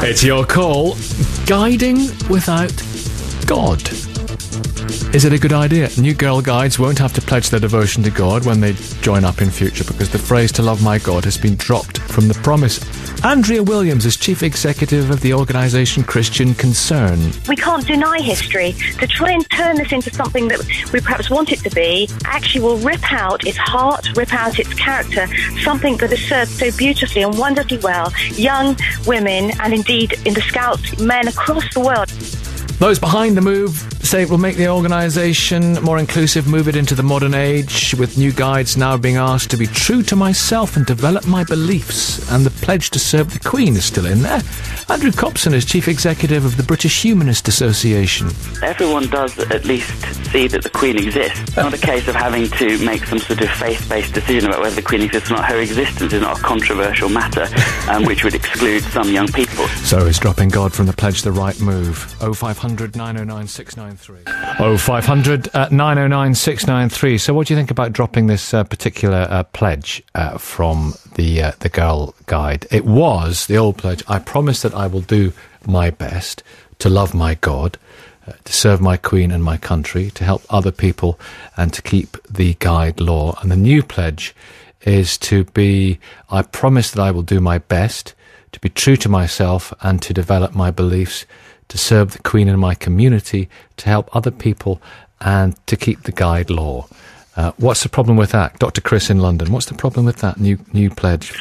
It's your call. Guiding without God. Is it a good idea? New girl guides won't have to pledge their devotion to God when they join up in future because the phrase "to love my God" has been dropped from the promise. Andrea Williams is Chief Executive of the organisation Christian Concern. We can't deny history. To try and turn this into something that we perhaps want it to be actually will rip out its heart, rip out its character, something that has served so beautifully and wonderfully well young women and indeed in the Scouts, men across the world. Those behind the move say it will make the organisation more inclusive, move it into the modern age, with new guides now being asked to be true to myself and develop my beliefs. And the pledge to serve the Queen is still in there. Andrew Copson is Chief Executive of the British Humanist Association. Everyone does at least see that the Queen exists. It's not a case of having to make some sort of faith-based decision about whether the Queen exists or not. Her existence is not a controversial matter, which would exclude some young people. So is dropping God from the pledge the right move? 0500 909 693. 0500 909 693. So what do you think about dropping this particular pledge from the Girl Guide? It was the old pledge: I promise that I will do my best to love my God, to serve my Queen and my country, to help other people and to keep the guide law. And the new pledge is to be: I promise that I will do my best to be true to myself and to develop my beliefs, to serve the Queen and my community, to help other people and to keep the guide law. What's the problem with that? Dr. Chris in London, what's the problem with that new pledge?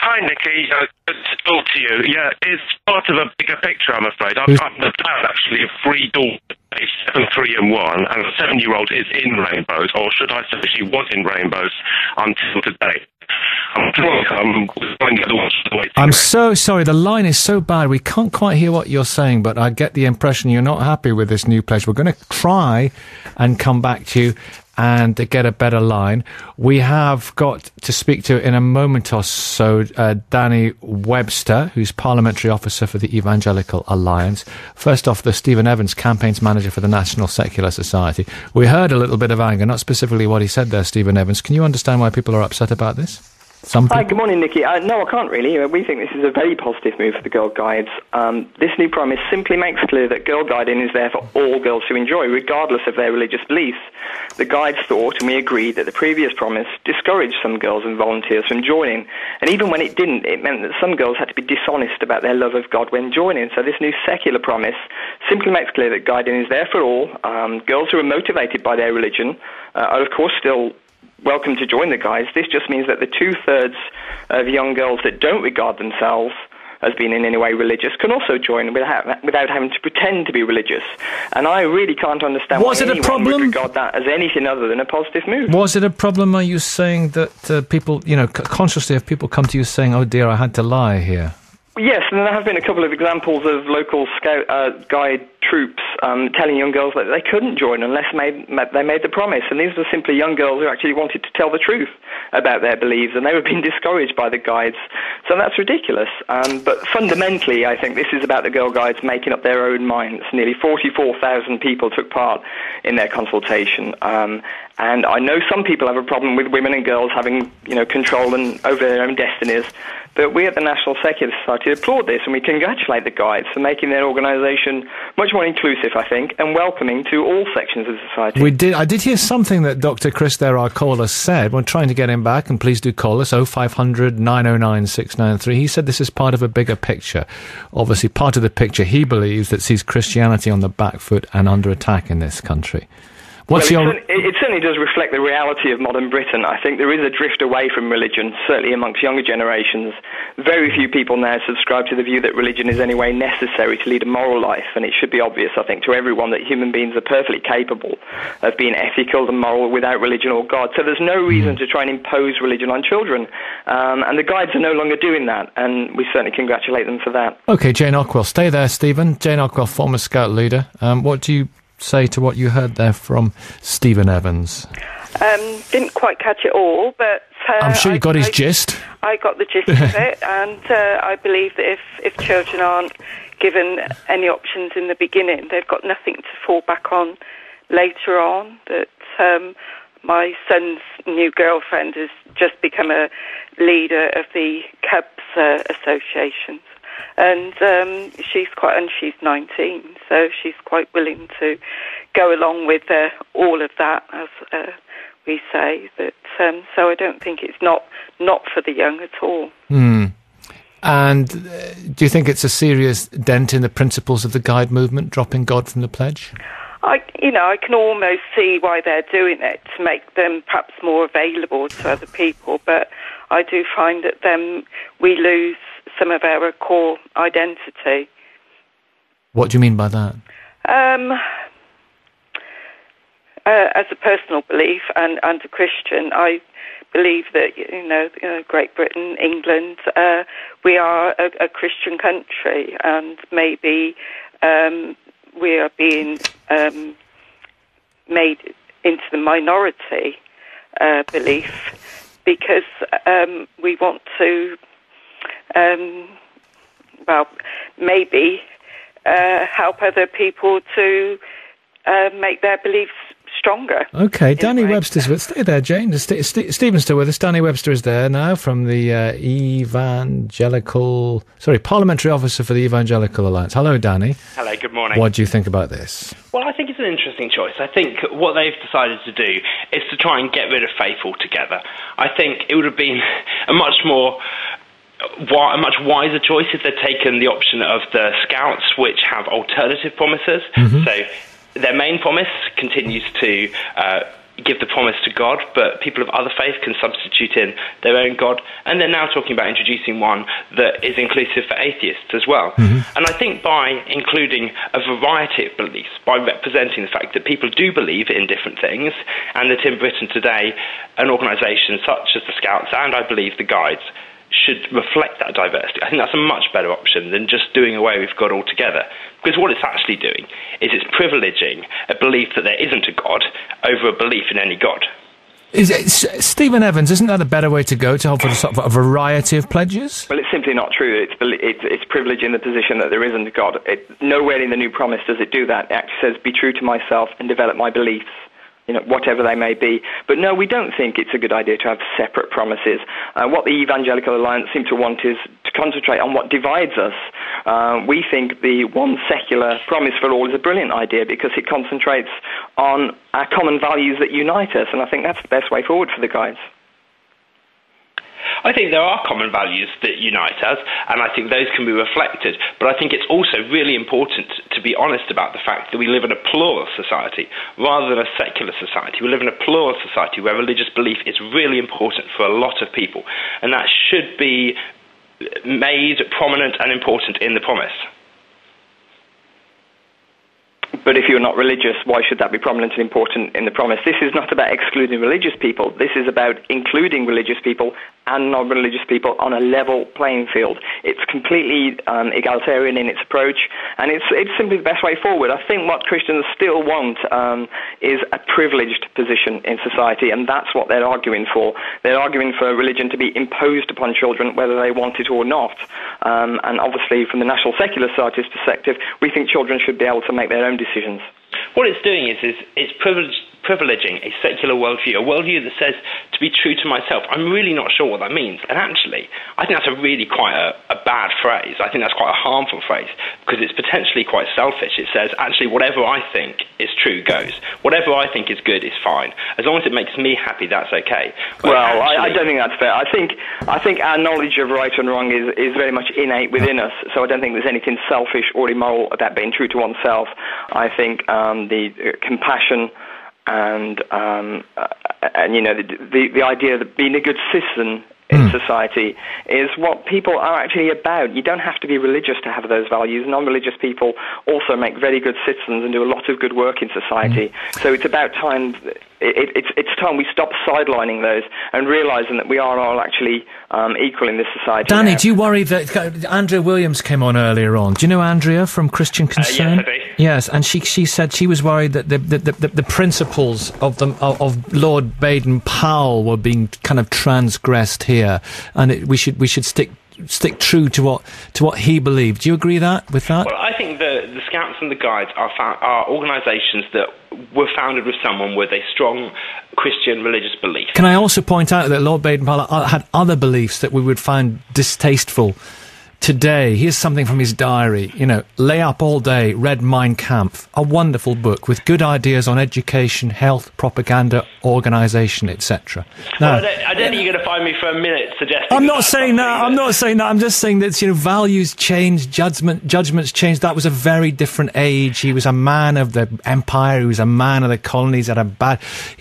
Hi, Nicky. Good to talk to you. Yeah, it's part of a bigger picture, I'm afraid. I'm the dad, actually, of 3 daughters, aged 7, 3 and 1, and the 7-year-old is in rainbows, or should I say she was in rainbows until today. I'm so sorry, the line is so bad, we can't quite hear what you're saying, but I get the impression you're not happy with this new pledge. We're going to try and come back to you and to get a better line. We have got to speak to, in a moment or so, Danny Webster, who's Parliamentary Officer for the Evangelical Alliance. First off, the Stephen Evans, Campaigns Manager for the National Secular Society. We heard a little bit of anger, not specifically what he said there, Stephen Evans. Can you understand why people are upset about this? Hi, good morning, Nicky. No, I can't really. We think this is a very positive move for the Girl Guides. This new promise simply makes clear that girl guiding is there for all girls to enjoy, regardless of their religious beliefs. The Guides thought, and we agreed, that the previous promise discouraged some girls and volunteers from joining. And even when it didn't, it meant that some girls had to be dishonest about their love of God when joining. So this new secular promise simply makes clear that guiding is there for all. Girls who are motivated by their religion are, of course, still welcome to join the Guides. This just means that the 2/3 of young girls that don't regard themselves as being in any way religious can also join without having to pretend to be religious. And I really can't understand why anyone would regard that as anything other than a positive move. Was it a problem? Are you saying that people, consciously, if people come to you saying, "Oh dear, I had to lie here"? Yes, and there have been a couple of examples of local Scout Guide troops telling young girls that they couldn't join unless they made the promise. And these were simply young girls who actually wanted to tell the truth about their beliefs, and they were being discouraged by the Guides. So that's ridiculous. But fundamentally, I think this is about the Girl Guides making up their own minds. Nearly 44,000 people took part in their consultation. And I know some people have a problem with women and girls having, control over their own destinies. But we at the National Secular Society applaud this, and we congratulate the Guides for making their organisation much more inclusive, I think, and welcoming to all sections of society. I did hear something that Dr. Chris there, our caller, said. We're trying to get him back, and please do call us, 0500 909 693. He said this is part of a bigger picture. Obviously, part of the picture he believes that sees Christianity on the back foot and under attack in this country. It certainly does reflect the reality of modern Britain. I think there is a drift away from religion, certainly amongst younger generations. Very few people now subscribe to the view that religion is any way necessary to lead a moral life, and it should be obvious, I think, to everyone that human beings are perfectly capable of being ethical and moral without religion or God. So there's no reason to try and impose religion on children. And the Guides are no longer doing that, and we certainly congratulate them for that. OK, Jane Ockwell. Stay there, Stephen. Jane Ockwell, former Scout leader. What do you say to what you heard there from Stephen Evans? Didn't quite catch it all, but I'm sure you got his gist. I got the gist of it, and I believe that if children aren't given any options in the beginning, they've got nothing to fall back on later on. That my son's new girlfriend has just become a leader of the Cubs Association. and she's 19, so she's quite willing to go along with all of that, as we say. But so I don't think it's not for the young at all. And do you think it's a serious dent in the principles of the Guide movement, dropping God from the pledge? I can almost see why they're doing it, to make them perhaps more available to other people, but I do find that then we lose some of our core identity. What do you mean by that? As a personal belief and a Christian, I believe that Great Britain, England, we are a Christian country, and maybe we are being made into the minority belief because we want to, maybe help other people to make their beliefs stronger. Okay, Danny Webster's with... Stay there, Jane. Stephen's still with us. Danny Webster is there now from the Parliamentary Officer for the Evangelical Alliance. Hello, Danny. Hello, good morning. What do you think about this? Well, I think it's an interesting choice. I think what they've decided to do is to try and get rid of faith altogether. I think it would have been a much wiser choice if they'd taken the option of the Scouts, which have alternative promises. Mm-hmm. So their main promise continues to give the promise to God, but people of other faith can substitute in their own God, and they're now talking about introducing one that is inclusive for atheists as well. Mm-hmm. And I think by including a variety of beliefs, by representing the fact that people do believe in different things, and that in Britain today, an organisation such as the Scouts and I believe the Guides should reflect that diversity. I think that's a much better option than just doing away with God altogether. Because what it's actually doing is it's privileging a belief that there isn't a God over a belief in any God. Stephen Evans, isn't that a better way to go, to offer sort of a variety of pledges? Well, it's simply not true. It's privileging the position that there isn't a God. Nowhere in the New Promise does it do that. It actually says, be true to myself and develop my beliefs, whatever they may be. But no, we don't think it's a good idea to have separate promises. What the Evangelical Alliance seem to want is to concentrate on what divides us. We think the one secular promise for all is a brilliant idea because it concentrates on our common values that unite us, and I think that's the best way forward for the Guides. I think there are common values that unite us, and I think those can be reflected. But I think it's also really important to be honest about the fact that we live in a plural society rather than a secular society. We live in a plural society where religious belief is really important for a lot of people, and that should be made prominent and important in the promise. But if you're not religious, why should that be prominent and important in the promise? This is not about excluding religious people. This is about including religious people and non-religious people on a level playing field. It's completely egalitarian in its approach, and it's simply the best way forward. I think what Christians still want is a privileged position in society, and that's what they're arguing for. They're arguing for religion to be imposed upon children, whether they want it or not. And obviously, from the National Secular Society's perspective, we think children should be able to make their own decisions. What it's doing is it's privileging a secular worldview, a worldview that says to be true to myself. I'm really not sure what that means. And actually, I think that's quite a bad phrase. I think that's quite a harmful phrase because it's potentially quite selfish. It says, actually, whatever I think is true goes. Whatever I think is good is fine. As long as it makes me happy, that's okay. Well, I don't think that's fair. I think our knowledge of right and wrong is very much innate within us. So I don't think there's anything selfish or immoral about being true to oneself. I think the compassion and the idea that being a good citizen in society is what people are actually about. You don't have to be religious to have those values. Non-religious people also make very good citizens and do a lot of good work in society. So it's about time. It's time we stop sidelining those and realising that we are all actually equal in this society. Danny, now. do you worry that Andrea Williams came on earlier on? Do you know Andrea from Christian Concern? Yes, I do. Yes, and she said she was worried that the principles of Lord Baden-Powell were being kind of transgressed here, and we should stick true to what he believed. Do you agree with that? Well, I think the Scouts and the Guides are organisations that were founded with someone with a strong Christian religious belief. Can I also point out that Lord Baden-Powell had other beliefs that we would find distasteful today, here's something from his diary, lay up all day, read Mein Kampf, a wonderful book with good ideas on education, health, propaganda, organisation, etc. Now, well, I don't think you're going to find me for a minute suggesting... I'm not saying that, I'm just saying that, values change, judgments change. That was a very different age. He was a man of the empire, he was a man of the colonies, he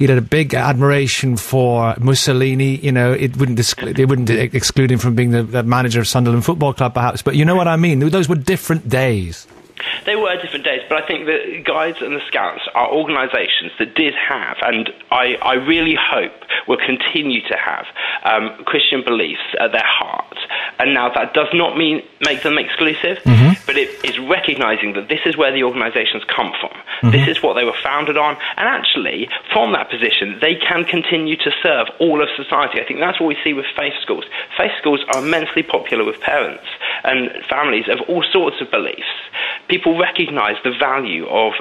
had a big admiration for Mussolini, it wouldn't exclude him from being the manager of Sunderland Football Club, perhaps, but you know what I mean? Those were different days. They were different days, but I think the Guides and the Scouts are organisations that did have, and I really hope will continue to have, Christian beliefs at their heart. And now that does not mean make them exclusive, but it is recognising that this is where the organisations come from. This is what they were founded on, and actually, from that position, they can continue to serve all of society. I think that's what we see with faith schools. Faith schools are immensely popular with parents and families of all sorts of beliefs. People recognise the value of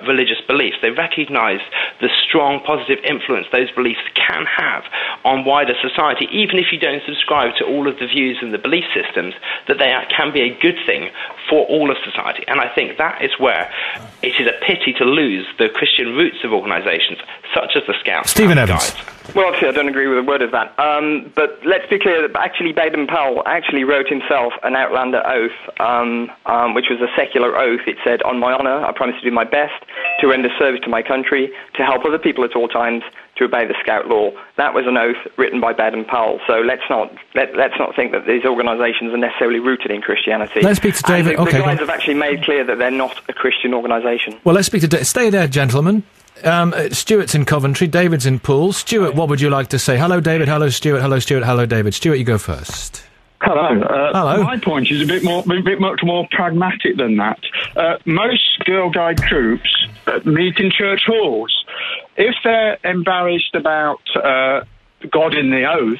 religious beliefs. They recognise the strong positive influence those beliefs can have on wider society, even if you don't subscribe to all of the views and the belief systems, that they can be a good thing for all of society. And I think that is where it is a pity to lose the Christian roots of organisations such as the Scouts. Stephen Evans. Well, obviously, I don't agree with a word of that. But let's be clear that actually Baden-Powell actually wrote himself an Outlander oath, which was a secular oath. It said, "On my honour, I promise to do my best to render service to my country, to help other people at all times, to obey the Scout law." That was an oath written by Baden-Powell. So let's not think that these organisations are necessarily rooted in Christianity. Let's speak to David. The Guides have actually made clear that they're not a Christian organisation. Well, let's speak to David. Stay there, gentlemen. Stuart's in Coventry, David's in Poole. Stuart, what would you like to say? Hello, David. Hello, Stuart. Hello, Stuart. Hello, David. Stuart, you go first. Hello. Hello. My point is a bit much more pragmatic than that. Most Girl Guide troops meet in church halls. If they're embarrassed about God in the oath,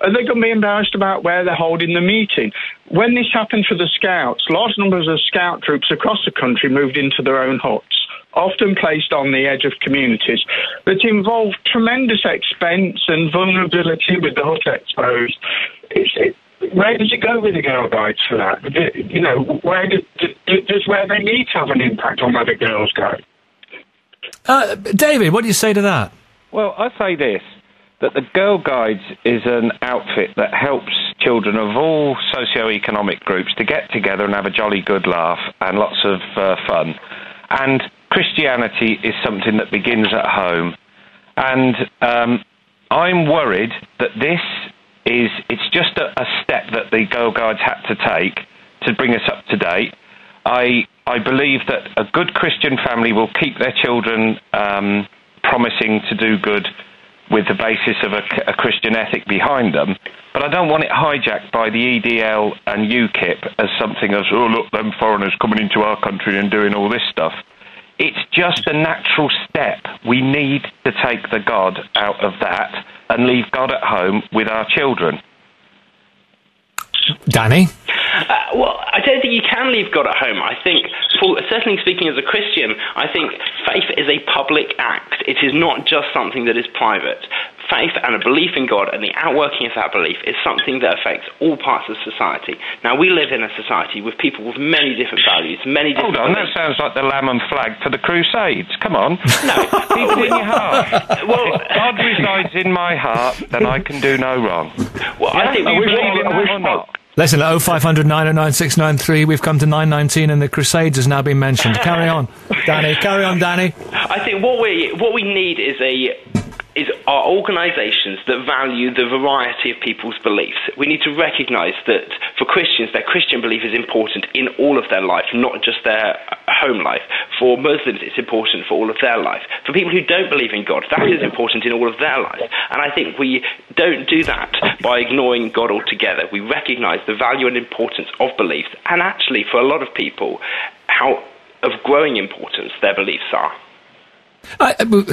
are they going to be embarrassed about where they're holding the meeting? When this happened for the Scouts, large numbers of Scout troops across the country moved into their own huts, often placed on the edge of communities, that involved tremendous expense and vulnerability with the hut exposed. Where does it go with the Girl Guides for that? Where does where they meet have an impact on where the girls go? David, what do you say to that? Well, I say this, that the Girl Guides is an outfit that helps children of all socio-economic groups to get together and have a jolly good laugh and lots of fun. And Christianity is something that begins at home. And I'm worried that it's just a step that the Girl Guides had to take to bring us up to date. I believe that a good Christian family will keep their children promising to do good with the basis of a Christian ethic behind them, but I don't want it hijacked by the EDL and UKIP as something as, oh, look, them foreigners coming into our country and doing all this stuff. It's just a natural step. We need to take the God out of that and leave God at home with our children. Danny? Well, I don't think you can leave God at home. I think, certainly speaking as a Christian, I think faith is a public act. It is not just something that is private. Faith and a belief in God and the outworking of that belief is something that affects all parts of society. Now, we live in a society with people with many different values, many different Hold on, beliefs. that sounds like the lamb and flag for the Crusades. Come on. No. Keep it in your heart. Well, if God resides in my heart, then I can do no wrong. Well, I think we believe in that or not. Listen, 0500 909 693, we've come to 919 and the Crusades has now been mentioned. Carry on, Danny. Carry on, Danny. I think what we need is our organisations that value the variety of people's beliefs. We need to recognise that for Christians, their Christian belief is important in all of their life, not just their home life. For Muslims, it's important for all of their life. For people who don't believe in God, that is important in all of their life. And I think we don't do that by ignoring God altogether. We recognise the value and importance of beliefs, and actually, for a lot of people, how of growing importance their beliefs are.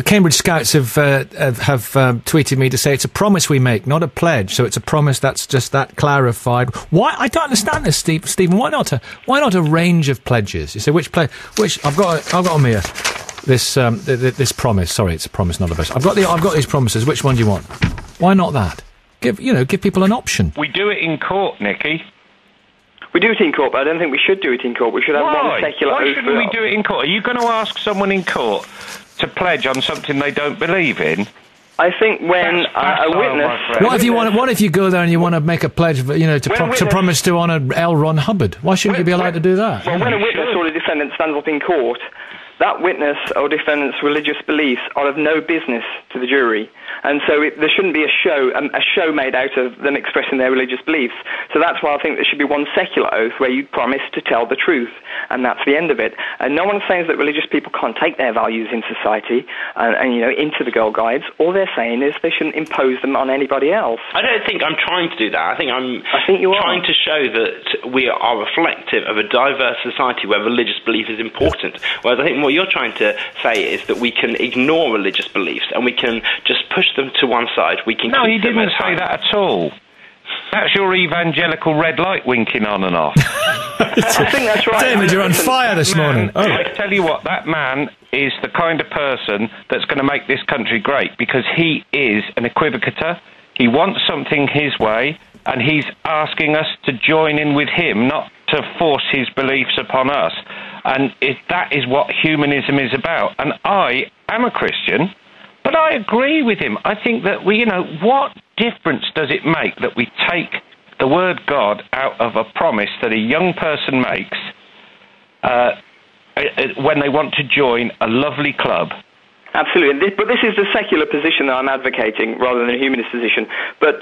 Cambridge Scouts have tweeted me to say it's a promise we make, not a pledge. So it's a promise. That's just that clarified. Why? I don't understand this, Stephen. Why not a range of pledges? You say which I've got on here this promise. Sorry, it's a promise, not a pledge. I've got these promises. Which one do you want? Why not that? Give people an option. We do it in court, Nicky. We do it in court, but I don't think we should do it in court. We should have one secular oath. Why shouldn't we do it in court? Are you going to ask someone in court to pledge on something they don't believe in? I think when a witness... What if you go there and you want to make a pledge, to promise to honour L. Ron Hubbard? Why shouldn't you be allowed to do that? Well, when a witness or a defendant stands up in court, that witness or defendant's religious beliefs are of no business to the jury. And so there shouldn't be a show made out of them expressing their religious beliefs. So that's why I think there should be one secular oath where you promise to tell the truth, and that's the end of it. And no one's saying that religious people can't take their values in society and into the Girl Guides. All they're saying is they shouldn't impose them on anybody else. I don't think I'm trying to do that. I think you are trying to show that we are reflective of a diverse society where religious belief is important. Whereas I think what you're trying to say is that we can ignore religious beliefs and we can just push them to one side. We can. No, he didn't say that at all. That's your evangelical red light winking on and off. I think that's right. David, you're on fire this morning. Oh. I tell you what, that man is the kind of person that's going to make this country great, because he is an equivocator. He wants something his way, and he's asking us to join in with him, not to force his beliefs upon us. And that is what humanism is about. And I am a Christian, but I agree with him. I think that what difference does it make that we take the word God out of a promise that a young person makes when they want to join a lovely club? Absolutely, but this is the secular position that I'm advocating rather than a humanist position. But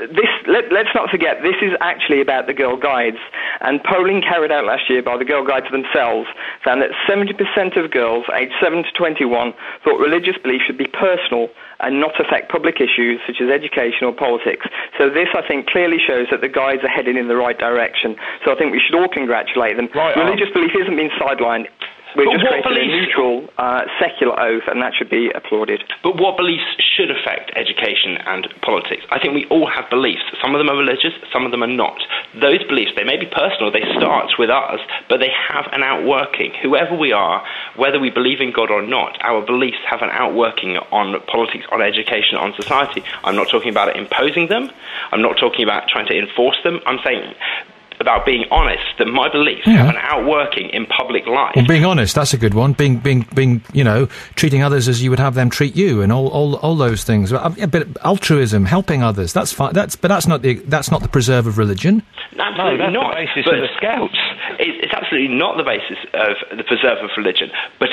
let's not forget, this is actually about the Girl Guides. And polling carried out last year by the Girl Guides themselves found that 70% of girls aged 7 to 21 thought religious belief should be personal and not affect public issues such as education or politics. So this, I think, clearly shows that the Guides are heading in the right direction. So I think we should all congratulate them. Religious belief isn't being sidelined. We're just creating a neutral, secular oath, and that should be applauded. But what beliefs should affect education and politics? I think we all have beliefs. Some of them are religious, some of them are not. Those beliefs, they may be personal, they start with us, but they have an outworking. Whoever we are, whether we believe in God or not, our beliefs have an outworking on politics, on education, on society. I'm not talking about imposing them. I'm not talking about trying to enforce them. I'm saying about being honest, that my beliefs have an outworking in public life. Well, being honest, that's a good one. Being, treating others as you would have them treat you, and all those things. But altruism, helping others, that's fine. But that's not the preserve of religion. Absolutely that's not. The basis of the Scouts. It's absolutely not the basis of the preserve of religion. But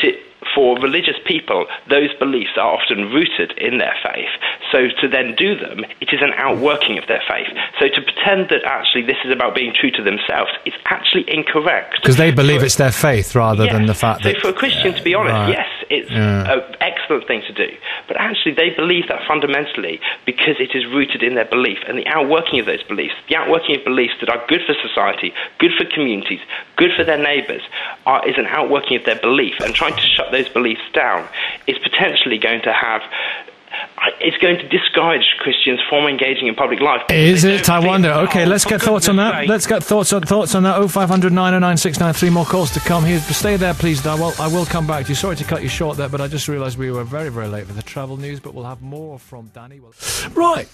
for religious people, those beliefs are often rooted in their faith. So to then do them, it is an outworking of their faith. So to pretend that actually this is about being true to themselves, it's actually incorrect. Because they believe it's their faith rather than the fact that... So for a Christian, to be honest, yes, it's an excellent thing to do. But actually they believe that fundamentally because it is rooted in their belief, and the outworking of those beliefs, the outworking of beliefs that are good for society, good for communities, good for their neighbours, is an outworking of their belief. And trying to shut those beliefs down is potentially going to have... It's going to discourage Christians from engaging in public life. Is it? I wonder. Okay, let's get thoughts on that. Let's get thoughts on that. 0500 909 693. More calls to come. Here, stay there, please. I will come back to you. Sorry to cut you short there, but I just realised we were very, very late for the travel news. But we'll have more from Danny. Right.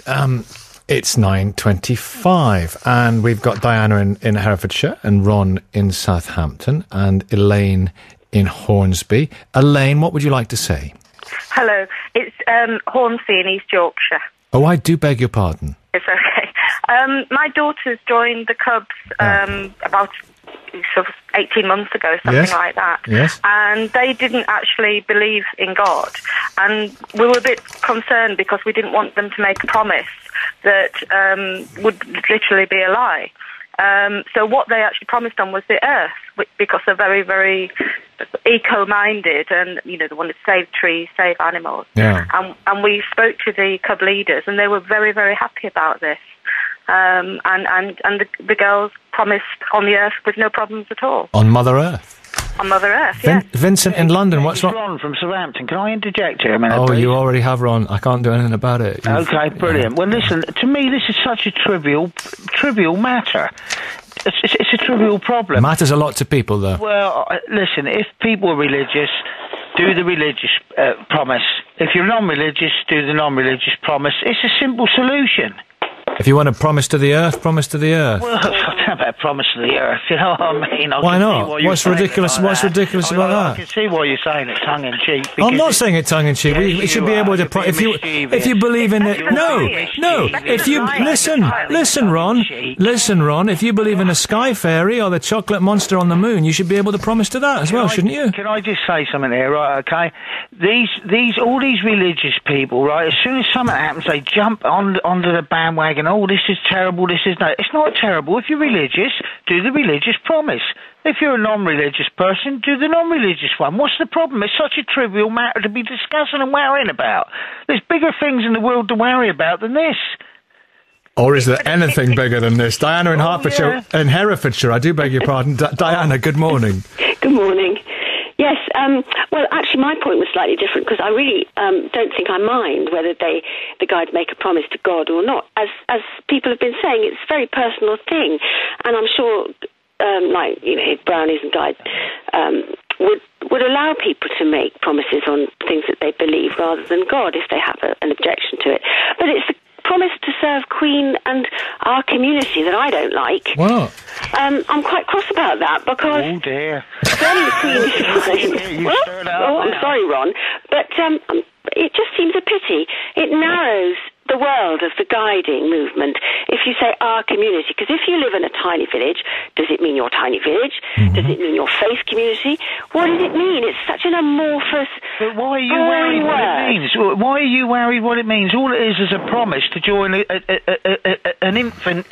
It's 9:25, and we've got Diana in Herefordshire, and Ron in Southampton, and Elaine in Hornsby. Elaine, what would you like to say? Hello, it's Hornsey in East Yorkshire. Oh, I do beg your pardon. It's okay. My daughter's joined the Cubs about sort of 18 months ago, something like that. Yes. And they didn't actually believe in God. And we were a bit concerned because we didn't want them to make a promise that would literally be a lie. So what they actually promised on was the earth, because they're very, very eco-minded, and they wanted to save trees, save animals. Yeah. And we spoke to the Cub leaders, and they were very, very happy about this. And the girls promised on the earth with no problems at all. On Mother Earth. On Mother Earth, yes. Vincent in London, what's wrong? Ron from Southampton. Can I interject here a minute, please? You already have, Ron. I can't do anything about it. Okay, brilliant. Well, listen, to me this is such a trivial matter. It's a trivial problem. Matters a lot to people, though. Well, listen, if people are religious, do the religious promise. If you're non-religious, do the non-religious promise. It's a simple solution. If you want a promise to the earth, promise to the earth. Well, how about promise to the earth? You know what I mean? Why not? What's ridiculous about that? I can see why you're saying it tongue-in-cheek. I'm not saying it tongue-in-cheek. We should be able to... if you believe in it... No. If you... Listen, Ron. If you believe in a sky fairy or the chocolate monster on the moon, you should be able to promise to that as well, shouldn't you? Can I just say something here, right, okay? All these religious people, right, as soon as something happens, they jump onto the bandwagon. Oh, this is terrible, this is... No, it's not terrible. If you're religious, do the religious promise. If you're a non-religious person, do the non-religious one. What's the problem? It's such a trivial matter to be discussing and worrying about. There's bigger things in the world to worry about than this. Or is there anything bigger than this? Diana in Hertfordshire, in Herefordshire, I do beg your pardon. Diana, good morning. Good morning. Yes, well, actually, my point was slightly different because I really don't think I mind whether the guides make a promise to God or not. As people have been saying, it's a very personal thing, and I'm sure, brownies and guides would allow people to make promises on things that they believe rather than God if they have an objection to it. But it's the promise to serve Queen and our community that I don't like. What? I'm quite cross about that because... Oh, dear. Certainly the Queen is fine. I'm sorry, Ron, but it just seems a pity. It narrows the world of the guiding movement if you say our community, because if you live in a tiny village, does it mean your tiny village? Mm-hmm. Does it mean your faith community? What does it mean? It's such an amorphous... But why are you worried what it means? Why are you worried what it means? All it is a promise to join an infant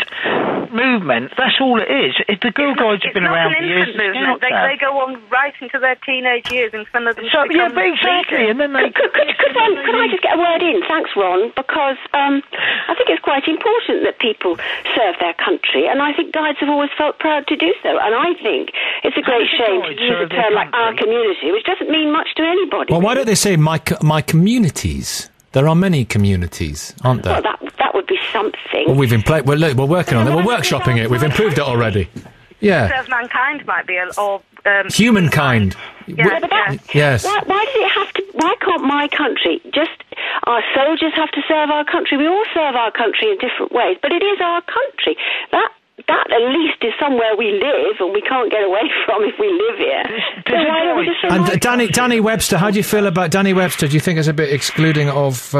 movement. That's all it is. The Girl Guides have been around for years. They go on right into their teenage years, and some of them... Yeah, but exactly. And then they... Could I just get a word in? Thanks, Ron, because I think it's quite important that people serve their country, and I think guides have always felt proud to do so, and I think it's a great shame to use a term like our community, which doesn't mean much to anybody. Well, why don't they say my communities? There are many communities, aren't there? Well, that would be something. Well, we're working on it. We're workshopping it. We've improved it already. Yeah. Serve mankind might be, or... humankind. Yes. Why does it have to... Why can't my country just... Our soldiers have to serve our country. We all serve our country in different ways, but it is our country. That at least is somewhere we live, and we can't get away from if we live here. So why don't we just say... And Danny Webster, how do you feel about Danny Webster? Do you think it's a bit excluding of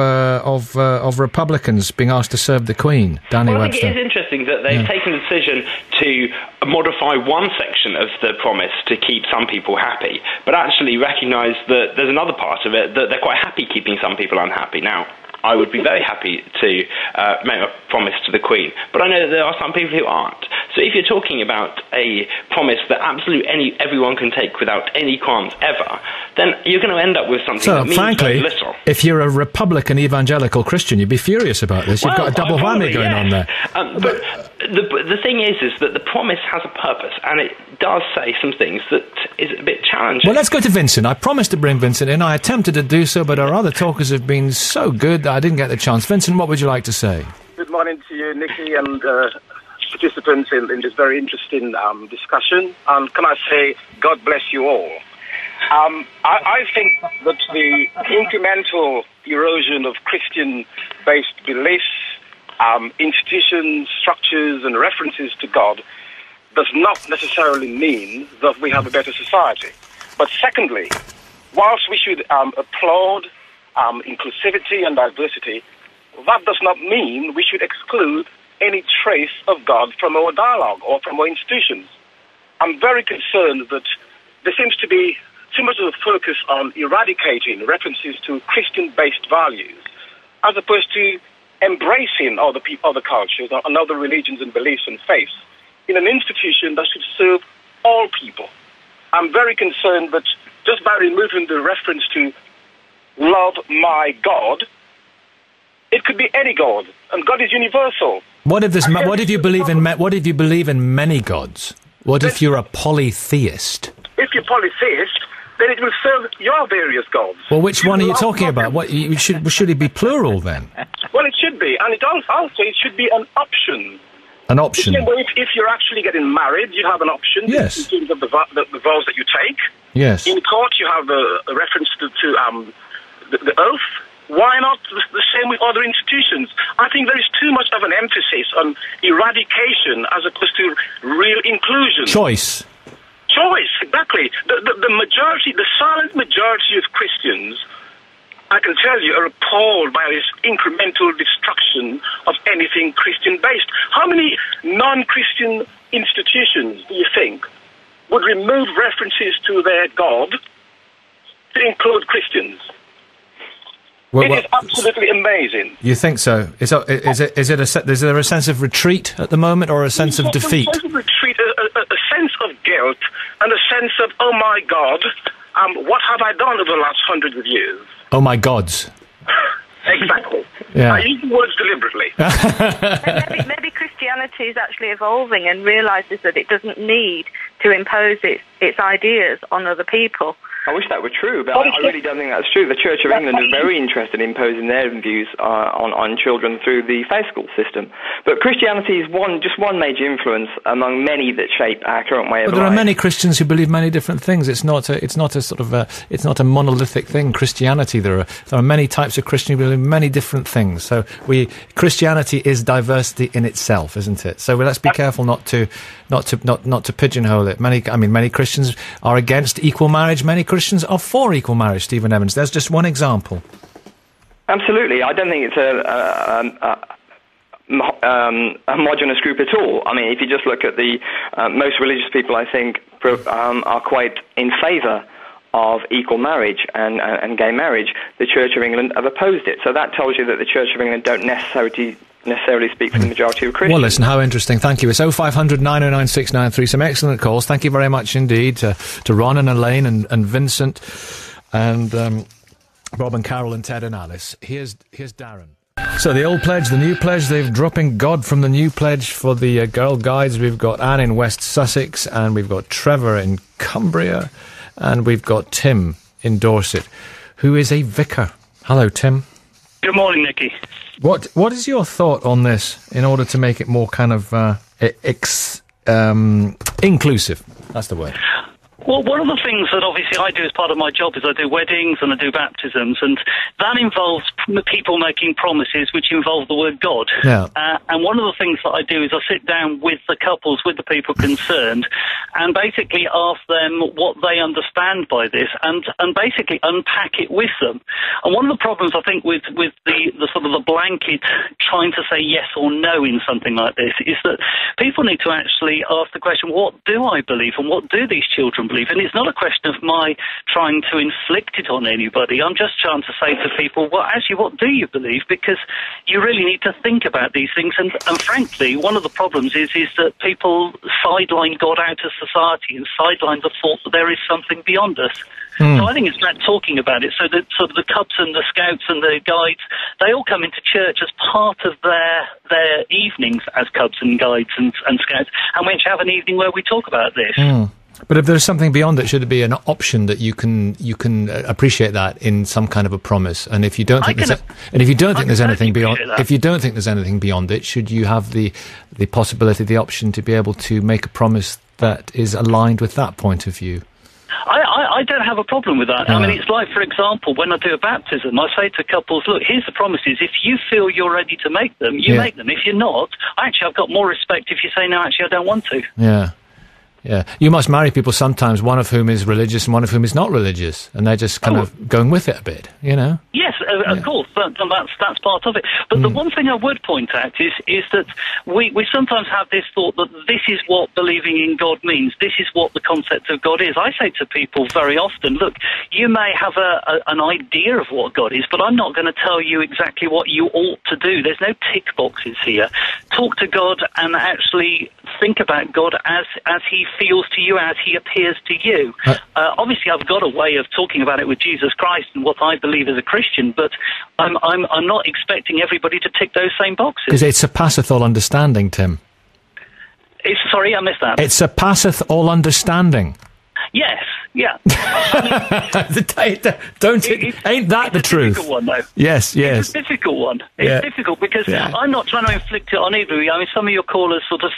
Republicans being asked to serve the Queen? Danny Webster. I think it is interesting that they've taken the decision to modify one section of the promise to keep some people happy, but actually recognise that there's another part of it that they're quite happy keeping some people unhappy. Now, I would be very happy to make a promise to the Queen, but I know that there are some people who aren't. So if you're talking about a promise that everyone can take without any qualms ever, then you're going to end up with something that means very little. If you're a Republican evangelical Christian, you'd be furious about this. You've got a double whammy going on there. But the thing is that the promise has a purpose, and it does say some things that is a bit challenging. Well, let's go to Vincent. I promised to bring Vincent in. I attempted to do so, but our other talkers have been so good that I didn't get the chance. Vincent, what would you like to say? Good morning to you, Nicky, and participants in this very interesting discussion. Can I say, God bless you all. I think that the incremental erosion of Christian-based beliefs, institutions, structures, and references to God does not necessarily mean that we have a better society. But secondly, whilst we should applaud inclusivity and diversity, that does not mean we should exclude any trace of God from our dialogue or from our institutions. I'm very concerned that there seems to be too much of a focus on eradicating references to Christian-based values as opposed to embracing other cultures and other religions and beliefs and faiths in an institution that should serve all people. I'm very concerned that just by removing the reference to love my God, it could be any God, and God is universal. What if you believe in many gods? What if you're a polytheist? If you're polytheist, then it will serve your various gods. Well, which one are you talking about? Should it be plural then? Well, it should be, and it should be an option. An option. If you're actually getting married, you have an option. Yes. In terms of the vows that you take. Yes. In court, you have a reference to the oath. Why not the same same with other institutions. I think there is too much of an emphasis on eradication as opposed to real inclusion. Choice, exactly. The majority, the silent majority of Christians, I can tell you, are appalled by this incremental destruction of anything Christian-based. How many non-Christian institutions do you think would remove references to their God to include Christians? It is absolutely amazing. You think so? Is there a sense of retreat at the moment, or a sense of defeat? A sense of retreat, a sense of guilt, and a sense of, oh my God, what have I done over the last hundreds of years? Oh my gods. Exactly. Yeah. I use the words deliberately. maybe Christianity is actually evolving and realises that it doesn't need to impose its ideas on other people. I wish that were true, but I really don't think that's true. The Church of England is very interested in imposing their views on children through the faith school system. But Christianity is just one major influence among many that shape our current way of life. But there are many Christians who believe many different things. It's not a monolithic thing. Christianity, there are many types of Christian who believe many different things. So Christianity is diversity in itself, isn't it? So let's be careful not to pigeonhole it. Many Christians are against equal marriage. Many Christians are for equal marriage, Stephen Evans. There's just one example. Absolutely. I don't think it's a homogenous group at all. I mean, if you just look at the most religious people, I think, are quite in favour of equal marriage and gay marriage. The Church of England have opposed it. So that tells you that the Church of England don't necessarily speak for the majority of Christians. Well, listen, how interesting. Thank you. It's 0500 909 693. Some excellent calls. Thank you very much indeed to Ron and Elaine and Vincent and Bob and Carol and Ted and Alice. Here's Darren. So the old pledge, the new pledge, they're dropping God from the new pledge for the Girl Guides. We've got Anne in West Sussex, and we've got Trevor in Cumbria, and we've got Tim in Dorset, who is a vicar. Hello, Tim. Good morning, Nicky. What is your thought on this in order to make it more kind of inclusive? That's the word. Well, one of the things that obviously I do as part of my job is I do weddings and I do baptisms, and that involves people making promises which involve the word God. Yeah. And one of the things that I do is I sit down with the couples, with the people concerned, and basically ask them what they understand by this, and basically unpack it with them. And one of the problems I think with the sort of the blanket trying to say yes or no in something like this is that people need to actually ask the question, what do I believe and what do these children believe? And it's not a question of my trying to inflict it on anybody. I'm just trying to say to people, well, actually, what do you believe? Because you really need to think about these things. And frankly, one of the problems is that people sideline God out of society and sideline the thought that there is something beyond us. So I think it's about talking about it. So that sort of the Cubs and the Scouts and the Guides, they all come into church as part of their evenings as Cubs and Guides and Scouts, and we actually have an evening where we talk about this. But if there's something beyond it, should it be an option that you can appreciate that in some kind of a promise? And if you don't think there's anything beyond it, should you have the possibility, the option to be able to make a promise that is aligned with that point of view? I don't have a problem with that. I mean, it's like, for example, when I do a baptism, I say to couples, look, here's the promises. If you feel you're ready to make them, you make them. If you're not, I've got more respect if you say, no, actually, I don't want to. Yeah. Yeah, you must marry people sometimes, one of whom is religious and one of whom is not religious, and they're just kind of going with it a bit, you know? Yes, of course, that's part of it. But the one thing I would point out is that we sometimes have this thought that this is what believing in God means, this is what the concept of God is. I say to people very often, look, you may have an idea of what God is, but I'm not going to tell you exactly what you ought to do. There's no tick boxes here. Talk to God and actually think about God as he feels to you, as he appears to you. Obviously, I've got a way of talking about it with Jesus Christ and what I believe as a Christian, but I'm not expecting everybody to tick those same boxes. Because it surpasseth all understanding, Tim. Sorry, I missed that. It surpasseth all understanding. Yes, Yeah. Ain't that the truth? It's a difficult one, though. Yes. It's a difficult one. It's difficult because I'm not trying to inflict it on either of you. I mean, some of your callers sort of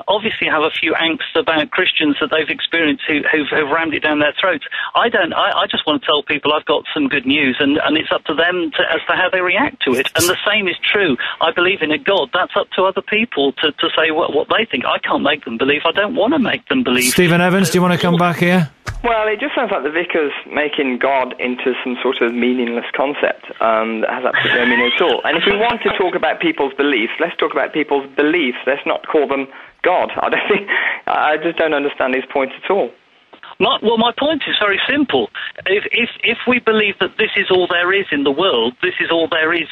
obviously have a few angst about Christians that they've experienced who've rammed it down their throats. I don't. I just want to tell people I've got some good news, and it's up to them as to how they react to it. And the same is true. I believe in a God. That's up to other people to say what they think. I can't make them believe. I don't want to make them believe. Stephen Evans, do you want to come back here? Well, it just sounds like the vicar's making God into some sort of meaningless concept that has absolutely no meaning at all. And if we want to talk about people's beliefs, let's talk about people's beliefs. Let's not call them God. I just don't understand his point at all. My point is very simple. If we believe that this is all there is in the world, this is all there is,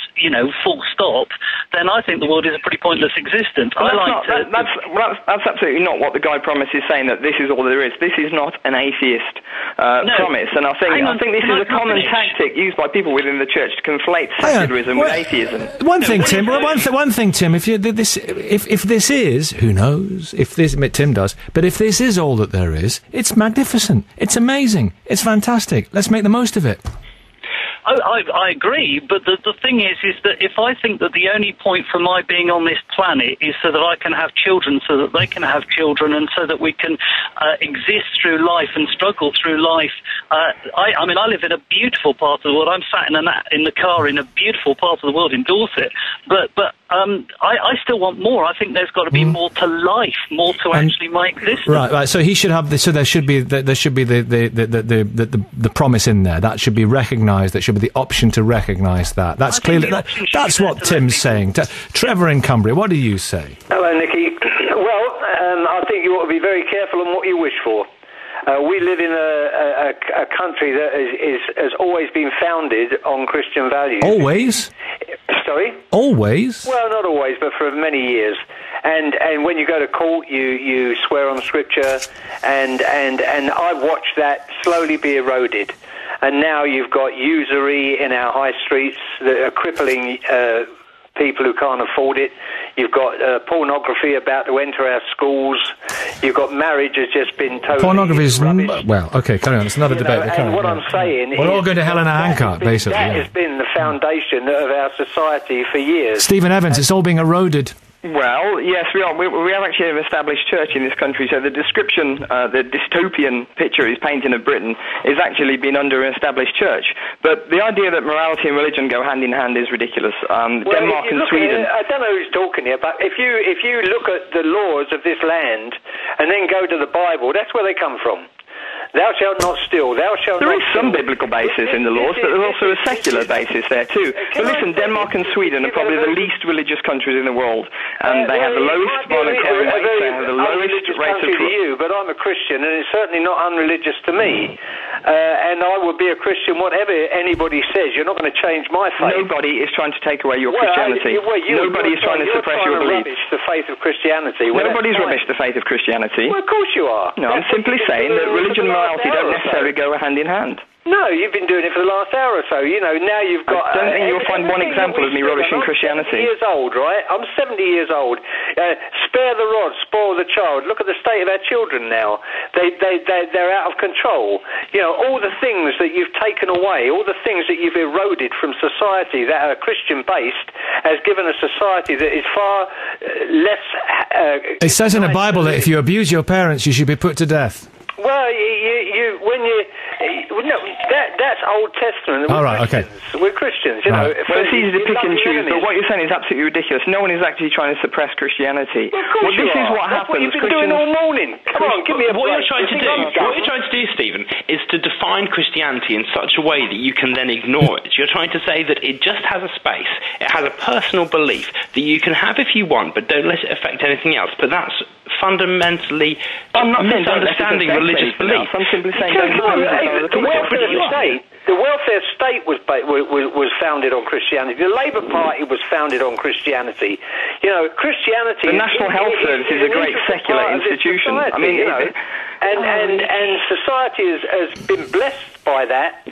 full stop, then I think the world is a pretty pointless existence. That's absolutely not what the Guide Promise is saying, that this is all there is. This is not an atheist promise. And I think this is a common tactic used by people within the church to conflate secularism with atheism. One thing, Tim, if this is, who knows, Tim does, but if this is all that there is, it's magnificent. It's amazing. It's fantastic. Let's make the most of it. I agree, but the thing is that if I think that the only point for my being on this planet is so that I can have children, so that they can have children, and so that we can exist through life and struggle through life, I mean, I live in a beautiful part of the world. I'm sat in the car in a beautiful part of the world in Dorset, but I still want more. I think there's got to be more to life, more to actually my existence. Right. So he should have. So there should be the promise in there. That should be recognised. That should be the option to recognise that. That's clearly. That's what Tim's saying. Trevor in Cumbria, what do you say? Hello, Nicky. Well, I think you ought to be very careful on what you wish for. We live in a country that has always been founded on Christian values. Always? Sorry? Always? Well, not always, but for many years. And when you go to court, you swear on Scripture, and I've watched that slowly be eroded. And now you've got usury in our high streets that are crippling people who can't afford it. You've got pornography about to enter our schools. You've got marriage has just been totally pornography is rubbish. Well, okay, carry on. It's another debate. And what I'm saying we're all going to hell in a handcart, basically. That has been the foundation of our society for years. Stephen Evans, it's all being eroded. Well, yes, we are. We have actually an established church in this country, so the description, the dystopian picture he's painting of Britain is actually been under an established church. But the idea that morality and religion go hand in hand is ridiculous. Denmark and Sweden... I don't know who's talking here, but if you look at the laws of this land and then go to the Bible, that's where they come from. Thou shalt not steal, thou shalt not steal. There is some biblical basis in the laws, but there's also a secular basis there too. But listen, Denmark and Sweden are probably the least religious countries in the world, and they have the lowest violent crime rates, they have the lowest rates of... to you, but I'm a Christian, and it's certainly not unreligious to me. And I will be a Christian whatever anybody says. You're not going to change my faith. Nobody is trying to take away your Christianity. Nobody is trying to suppress your beliefs. Rubbish the faith of Christianity. Nobody's rubbish the faith of Christianity. Well, of course you are. No, I'm simply saying that religion and morality don't necessarily go hand in hand. No, you've been doing it for the last hour or so. Now you've got... I don't think you'll find one example of me rubbishing Christianity. I'm 70 years old, right? I'm 70 years old. Spare the rod, spoil the child. Look at the state of our children now. They're out of control. All the things that you've taken away, all the things that you've eroded from society that are Christian-based has given a society that is far less... it says in the Bible that if you abuse your parents, you should be put to death. Well, that's Old Testament. All right, okay. We're Christians, Well, it's easy to pick and choose, but what you're saying is absolutely ridiculous. No one is actually trying to suppress Christianity. Well, this is what happens. That's what you've been doing all morning. Come on, give me a break. What you're trying to do, Stephen, is to define Christianity in such a way that you can then ignore it. You're trying to say that it just has a space. It has a personal belief that you can have if you want, but don't let it affect anything else. But that's fundamentally misunderstanding religious belief. I'm simply saying the welfare state was founded on Christianity. The Labour Party was founded on Christianity. Christianity... The National Health Service is a great secular institution. I mean, And society has been blessed by that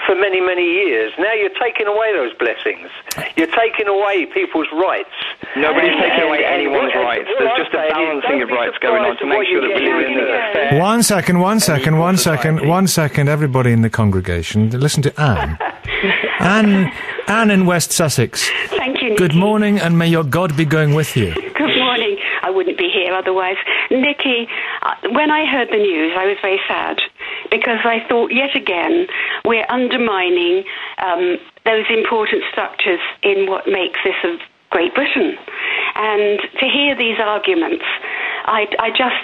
for many, many years. Now you're taking away those blessings. You're taking away people's rights. Nobody's taking away anyone's rights. There's just a balancing of rights going on to make sure that we live in a fair... One second, everybody in the congregation. Listen to Anne. Anne in West Sussex. Thank you, Nicky. Good morning, and may your God be going with you. Good morning. I wouldn't be here otherwise. Nicky, when I heard the news, I was very sad, because I thought, yet again, we're undermining those important structures in what makes this of Great Britain. And to hear these arguments, I just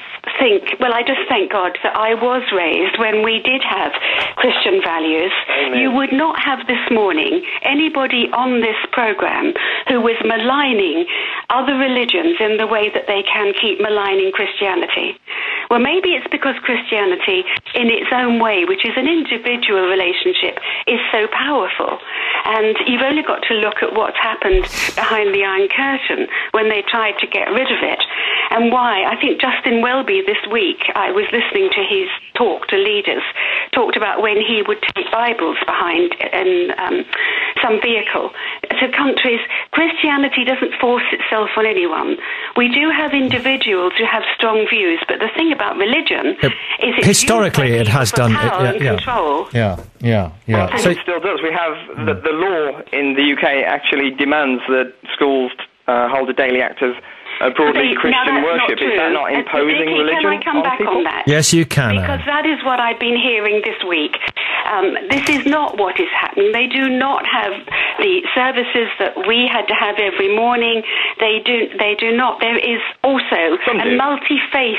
thank God that I was raised when we did have Christian values. Amen. You would not have this morning anybody on this programme who was maligning other religions in the way that they can keep maligning Christianity. Well, maybe it's because Christianity, in its own way, which is an individual relationship, is so powerful. And you've only got to look at what's happened behind the Iron Curtain when they tried to get rid of it. And why? I think Justin Welby this week, I was listening to his talk to leaders, talked about when he would take Bibles behind in some vehicle to countries. Christianity doesn't force itself on anyone. We do have individuals who have strong views, but the thing about religion is it's historically it has done power and control. Yeah. So it still does. We have the law in the UK actually demands that schools hold a daily act of broadly Christian worship. Is that not imposing religion? Can I come back on that? Yes, you can. Because that is what I've been hearing this week. This is not what is happening. They do not have the services that we had to have every morning. They do not. There is also a multi-faith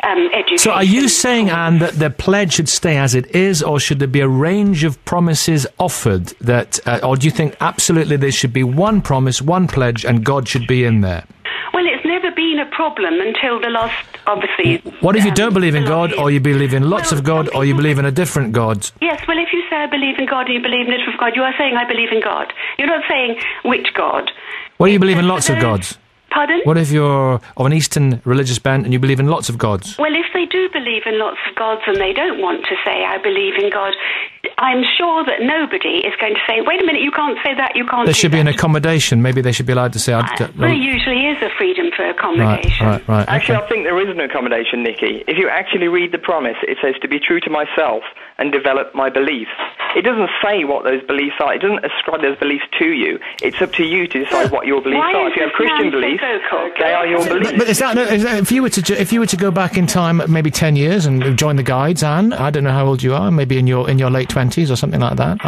education. So are you saying, Anne, that the pledge should stay as it is, or should there be a range of promises offered that, or do you think absolutely there should be one promise, one pledge, and God should be in there? Well, it's never been a problem until the last, obviously... What if you don't believe in God, or you believe in lots of God, or you believe in a different God? Yes, well, if you say I believe in God and you believe in a different God, you are saying I believe in God. You're not saying which God. What do you believe in lots of gods? Pardon? What if you're of an Eastern religious bent and you believe in lots of gods? Well, if they do believe in lots of gods and they don't want to say, I believe in God, I'm sure that nobody is going to say, wait a minute, you can't say that, you can't There say should be that. an accommodation. Maybe they should be allowed to say... There usually is a freedom for accommodation. Right. Actually, I think there is no accommodation, Nicky. If you actually read the promise, it says to be true to myself and develop my beliefs. It doesn't say what those beliefs are. It doesn't ascribe those beliefs to you. It's up to you to decide what your beliefs are. If you have Christian beliefs, they are your beliefs. But is that if you were to go back in time, maybe 10 years and join the Guides, Anne? I don't know how old you are. Maybe in your late 20s or something like that.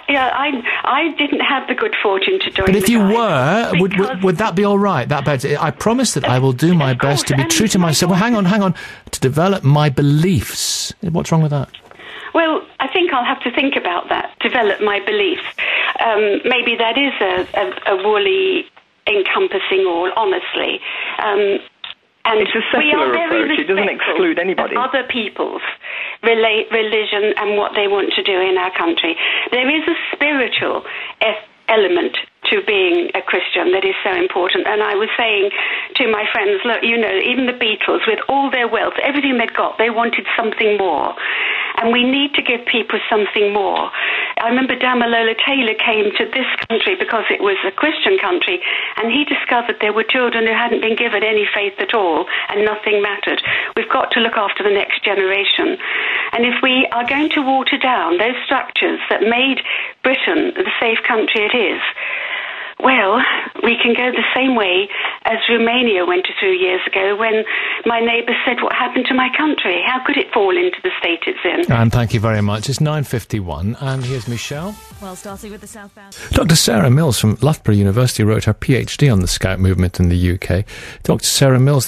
Yeah, I didn't have the good fortune to join. But if the you Guides were, would that be all right? That bed. I promise that I will do my best to be true to myself. Well, hang on, to develop my beliefs. What's wrong with that? Well, I think I'll have to think about that. Develop my beliefs. Maybe that is a woolly encompassing all, honestly. And it's a secular approach. It doesn't exclude anybody. Other people's religion and what they want to do in our country. There is a spiritual element to being a Christian that is so important. And I was saying to my friends, look, even the Beatles, with all their wealth, everything they'd got, they wanted something more. And we need to give people something more. I remember Damalola Taylor came to this country because it was a Christian country, and he discovered there were children who hadn't been given any faith at all, and nothing mattered. We've got to look after the next generation. And if we are going to water down those structures that made Britain the safe country it is, well, we can go the same way as Romania went a few years ago when my neighbour said, what happened to my country? How could it fall into the state it's in? And thank you very much. It's 9:51, and here's Michelle. Well, starting with the southbound. Dr. Sarah Mills from Loughborough University wrote her PhD on the Scout movement in the UK. Dr. Sarah Mills,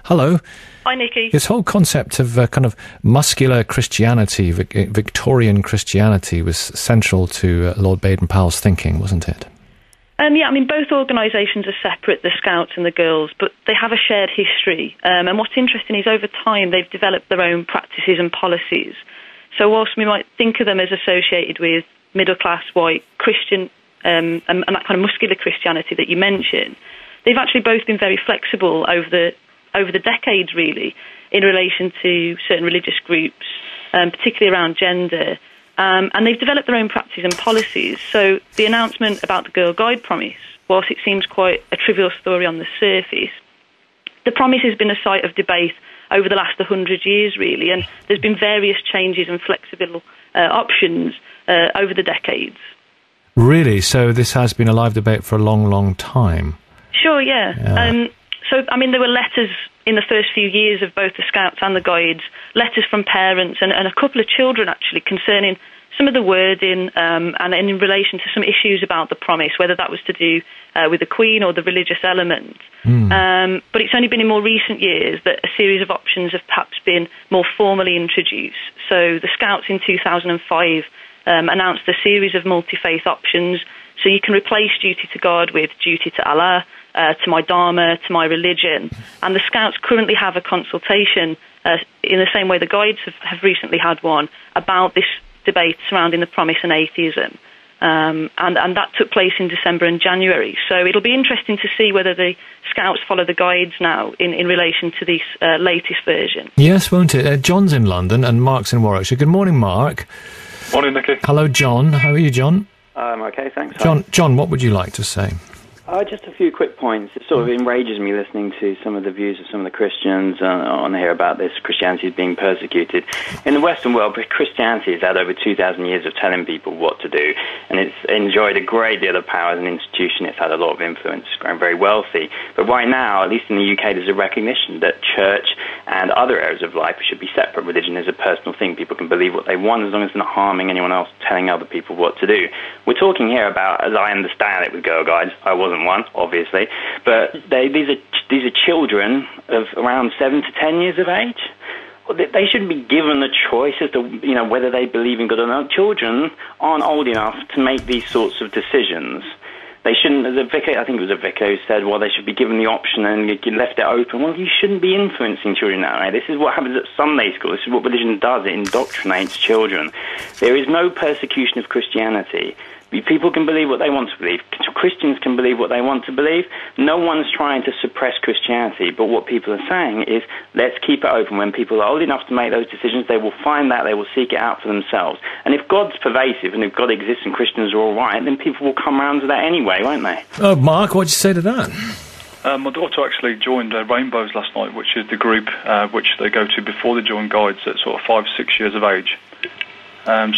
hello. Hi, Nicky. This whole concept of kind of muscular Christianity, Victorian Christianity, was central to Lord Baden-Powell's thinking, wasn't it? Yeah, I mean, both organisations are separate, the Scouts and the Girls, but they have a shared history. And what's interesting is over time they've developed their own practices and policies. So whilst we might think of them as associated with middle-class, white, Christian, and that kind of muscular Christianity that you mentioned, they've actually both been very flexible over the decades, really, in relation to certain religious groups, particularly around gender. And they've developed their own practices and policies. So the announcement about the Girl Guide promise, whilst it seems quite a trivial story on the surface, the promise has been a site of debate over the last 100 years, really, and there's been various changes and flexible options over the decades. Really? So this has been a live debate for a long, long time? Sure, yeah. So, I mean, there were letters in the first few years of both the Scouts and the Guides, letters from parents and a couple of children, actually, concerning some of the wording and in relation to some issues about the promise, whether that was to do with the Queen or the religious element. But it's only been in more recent years that a series of options have perhaps been more formally introduced. So the Scouts in 2005 announced a series of multi-faith options. So you can replace duty to God with duty to Allah, to my Dharma, to my religion. And the Scouts currently have a consultation, in the same way the Guides have recently had one, about this debate surrounding the promise and atheism. And that took place in December and January. So it'll be interesting to see whether the Scouts follow the Guides now in relation to this latest version. Yes, won't it? John's in London and Mark's in Warwickshire. Good morning, Mark. Morning, Nicky. Hello, John. How are you, John? I'm okay, thanks. John, what would you like to say? Just a few quick points. It sort of enrages me listening to some of the views of some of the Christians on here about this. Christianity is being persecuted. In the Western world, Christianity has had over 2,000 years of telling people what to do, and it's enjoyed a great deal of power as an institution. It's had a lot of influence, grown very wealthy. But right now, at least in the UK, there's a recognition that church and other areas of life should be separate. Religion is a personal thing. People can believe what they want as long as they're not harming anyone else, telling other people what to do. We're talking here about, as I understand it with Girl Guides, I wasn't one, obviously, but these are children of around 7 to 10 years of age. They shouldn't be given the choice as to whether they believe in God or not. Children aren't old enough to make these sorts of decisions. They shouldn't, as a vicar, I think it was a vicar who said, well, they should be given the option and you left it open. Well, you shouldn't be influencing children that way. This is what happens at Sunday school. This is what religion does. It indoctrinates children. There is no persecution of Christianity. People can believe what they want to believe. Christians can believe what they want to believe. No one's trying to suppress Christianity, but what people are saying is, let's keep it open. When people are old enough to make those decisions, they will find that, they will seek it out for themselves. And if God's pervasive and if God exists and Christians are all right, then people will come around to that anyway, won't they? Oh, Mark, what'd you say to that? My daughter actually joined Rainbows last night, which is the group which they go to before they join Guides at sort of 5-6 years of age.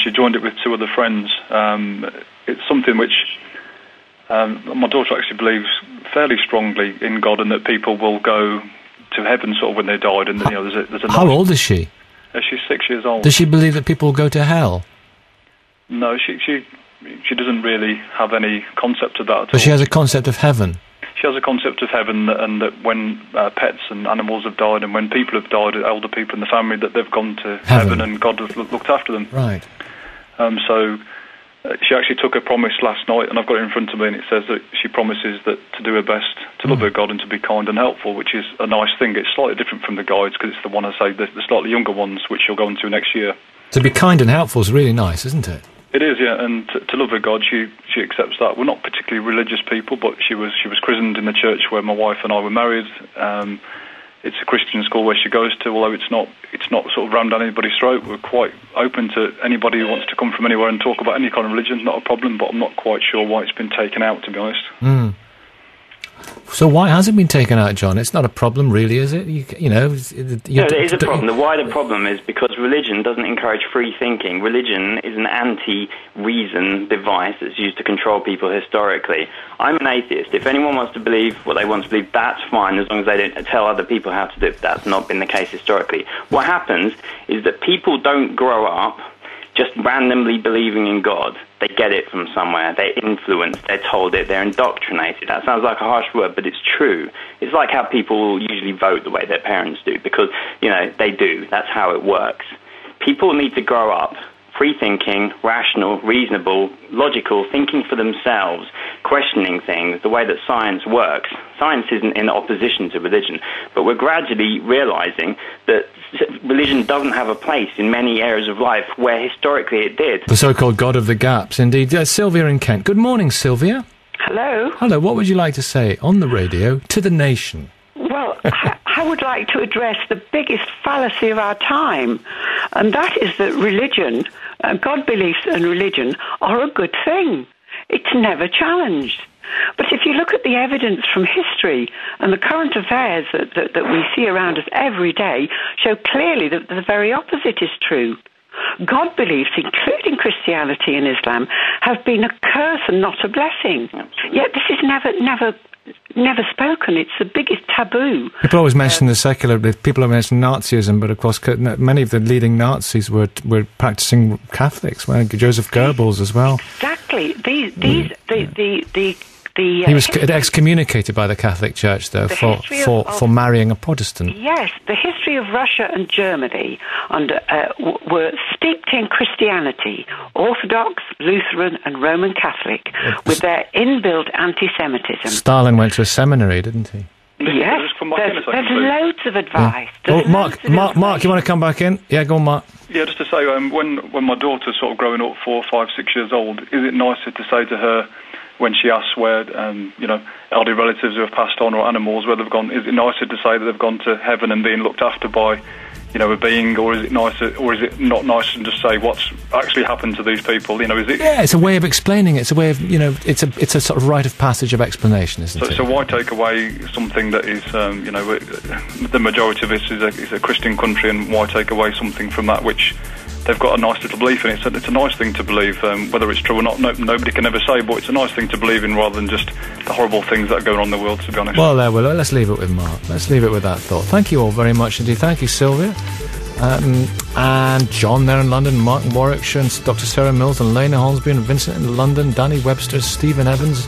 She joined it with 2 other friends. It's something which my daughter actually believes fairly strongly in God, and that people will go to heaven sort of when they died. And there's a How old is she? She's 6 years old. Does she believe that people will go to hell? No, she doesn't really have any concept of that at all. But she has a concept of heaven. She has a concept of heaven, and that when pets and animals have died, and when people have died, elder people in the family, that they've gone to heaven and God has looked after them. Right. So she actually took a promise last night, and I've got it in front of me, and it says that she promises that to do her best, to love her God and to be kind and helpful, which is a nice thing. It's slightly different from the Guides, because it's the one I say, the slightly younger ones, which she'll go into next year. To be kind and helpful is really nice, isn't it? It is, yeah, and to love her God, she accepts that. We're not particularly religious people, but she was christened in the church where my wife and I were married. It's a Christian school where she goes to, although it's not sort of rammed down anybody's throat. We're quite open to anybody who wants to come from anywhere and talk about any kind of religion. Not a problem, but I'm not quite sure why it's been taken out, to be honest. So why has it been taken out, John? It's not a problem, really, is it? No, it is a problem. The wider problem is because religion doesn't encourage free thinking. Religion is an anti-reason device that's used to control people historically. I'm an atheist. If anyone wants to believe what they want to believe, that's fine, as long as they don't tell other people how to do it. That's not been the case historically. What happens is that people don't grow up just randomly believing in God. They get it from somewhere. They're influenced. They're told it. They're indoctrinated. That sounds like a harsh word, but it's true. It's like how people usually vote the way their parents do, because, they do. That's how it works. People need to grow up free-thinking, rational, reasonable, logical, thinking for themselves, questioning things, the way that science works. Science isn't in opposition to religion, but we're gradually realizing that religion doesn't have a place in many areas of life where historically it did. The so-called God of the gaps, indeed. Sylvia in Kent. Good morning, Sylvia. Hello. Hello, what would you like to say on the radio to the nation? Well, I would like to address the biggest fallacy of our time, and that is that religion, God beliefs and religion are a good thing. It's never challenged. But if you look at the evidence from history and the current affairs that we see around us every day, show clearly that the very opposite is true. God beliefs, including Christianity and Islam, have been a curse and not a blessing. Yet this is never spoken. It's the biggest taboo. People always mention the secular. People have mentioned Nazism, but of course, many of the leading Nazis were practicing Catholics. Well, Joseph Goebbels as well. Exactly. He was excommunicated by the Catholic Church, though, for marrying a Protestant. Yes, the history of Russia and Germany were steeped in Christianity, Orthodox, Lutheran and Roman Catholic, with their inbuilt anti-Semitism. Stalin went to a seminary, didn't he? Yes, there's loads of advice. Yeah. Mark, you want to come back in? Yeah, go on, Mark. Yeah, just to say, when my daughter's sort of growing up, 4, 5, 6 years old, is it nicer to say to her, when she asks where, elderly relatives who have passed on or animals, where they've gone, is it nicer to say that they've gone to heaven and being looked after by, a being, or is it nicer, or is it not nice to just say what's actually happened to these people? Is it? Yeah, it's a way of explaining it. It's a way of, it's a sort of rite of passage of explanation, isn't it? So why take away something that is, the majority of this is a Christian country, and why take away something from that which they've got a nice little belief in? It's a nice thing to believe, whether it's true or not, nobody can ever say, but it's a nice thing to believe in rather than just the horrible things that are going on in the world, to be honest. Well, let's leave it with Mark. Let's leave it with that thought. Thank you all very much indeed. Thank you, Sylvia. And John there in London, Mark in Warwickshire, and Dr. Sarah Mills and Lena Hornsby and Vincent in London, Danny Webster, Stephen Evans.